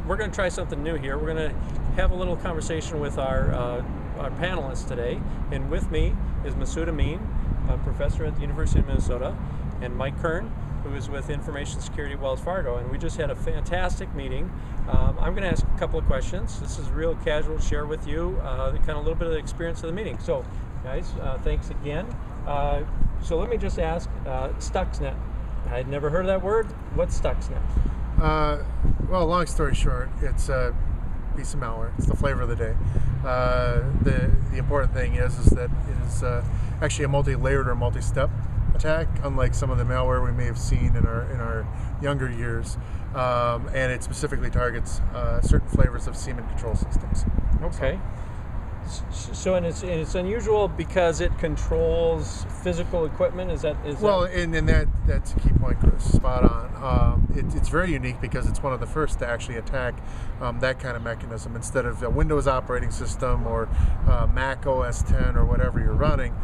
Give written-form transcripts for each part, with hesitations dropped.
we're going to try something new here. We're going to have a little conversation with our panelists today. And with me is Amin, a professor at the University of Minnesota, and Mike Kearn, who is with Information Security at Wells Fargo. And we just had a fantastic meeting. I'm going to ask a couple of questions. This is real casual to share with you kind of a little bit of the experience of the meeting. So, guys, thanks again. So let me just ask, Stuxnet. I had never heard of that word. What's Stuxnet? Well, long story short, it's a piece of malware. It's the flavor of the day. The important thing is that it is actually a multi-layered or multi-step attack, unlike some of the malware we may have seen in our younger years, and it specifically targets certain flavors of Siemens control systems. Okay. So and it's unusual because it controls physical equipment. Is that well? And that's a key point, Chris. Spot on. It's very unique because it's one of the first to actually attack that kind of mechanism instead of a Windows operating system or Mac OS 10 or whatever you're running.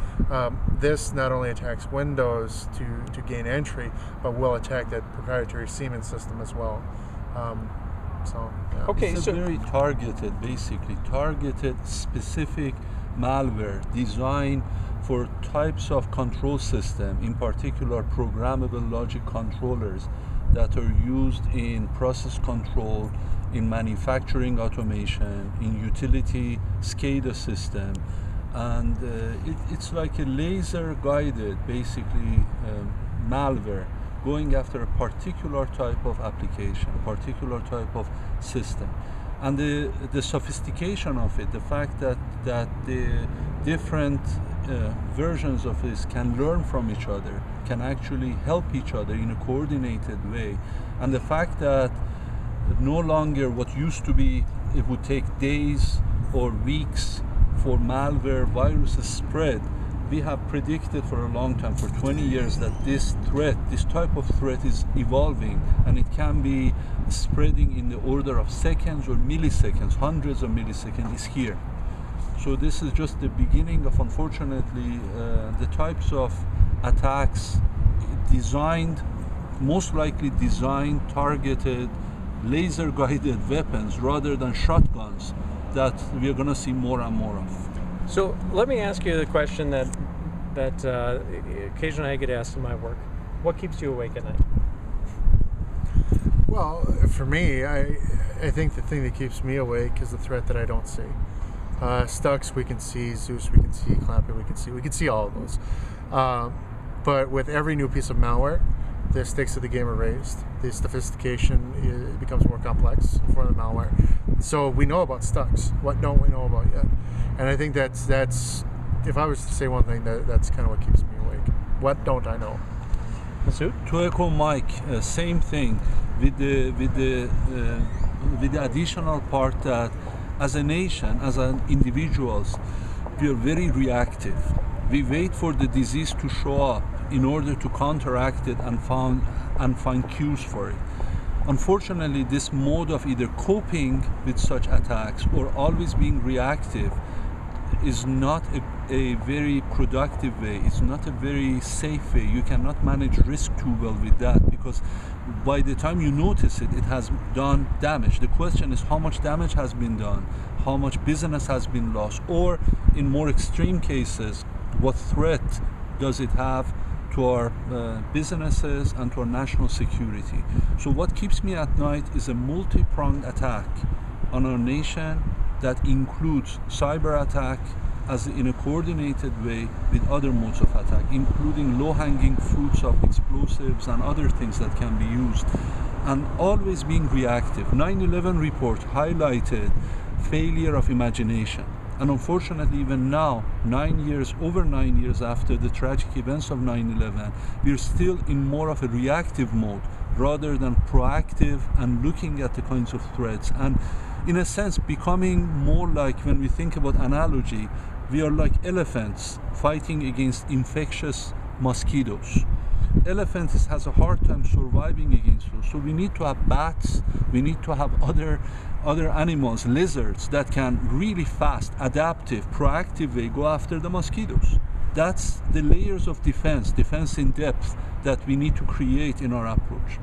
This not only attacks Windows to gain entry, but will attack that proprietary Siemens system as well. Yeah. Okay, it's a very basically targeted, specific malware designed for types of control system, in particular programmable logic controllers that are used in process control, in manufacturing automation, in utility SCADA system, and it's like a laser-guided, basically, malware going after a particular type of application, a particular type of system. And the sophistication of it, the fact that the different versions of this can learn from each other, can actually help each other in a coordinated way, and the fact that no longer what used to be, it would take days or weeks for malware viruses spread. We have predicted for a long time, for 20 years, that this type of threat is evolving, and it can be spreading in the order of seconds or milliseconds, hundreds of milliseconds is here. So this is just the beginning of, unfortunately, the types of attacks most likely designed, targeted, laser-guided weapons rather than shotguns that we are going to see more and more of. So let me ask you the question that occasionally I get asked in my work. What keeps you awake at night? Well, for me, I think the thing that keeps me awake is the threat that I don't see. Stux we can see, Zeus we can see, Clampy we can see all of those. But with every new piece of malware, the stakes of the game are raised. The sophistication becomes more complex for the malware. So we know about Stux. What don't we know about yet? And I think that's if I was to say one thing, that's kind of what keeps me awake. What don't I know? Massound? To echo Mike, same thing with the additional part that as a nation, as an individuals, we are very reactive. We wait for the disease to show up in order to counteract it and find cues for it. Unfortunately, this mode of either coping with such attacks or always being reactive is not a very productive way. It's not a very safe way. You cannot manage risk too well with that, because by the time you notice it, it has done damage. The question is how much damage has been done, how much business has been lost, or in more extreme cases, what threat does it have to our businesses and to our national security. So what keeps me at night is a multi-pronged attack on our nation that includes cyber attack as in a coordinated way with other modes of attack, including low-hanging fruits of explosives and other things that can be used, and always being reactive. 9/11 report highlighted failure of imagination. And unfortunately, even now, over 9 years after the tragic events of 9/11, we're still in more of a reactive mode rather than proactive and looking at the kinds of threats. And in a sense, becoming more like, when we think about analogy, we are like elephants fighting against infectious mosquitoes. Elephant has a hard time surviving against those. So we need to have bats, we need to have other animals, lizards, that can really fast, adaptive, proactive way go after the mosquitoes. That's the layers of defense in depth that we need to create in our approach.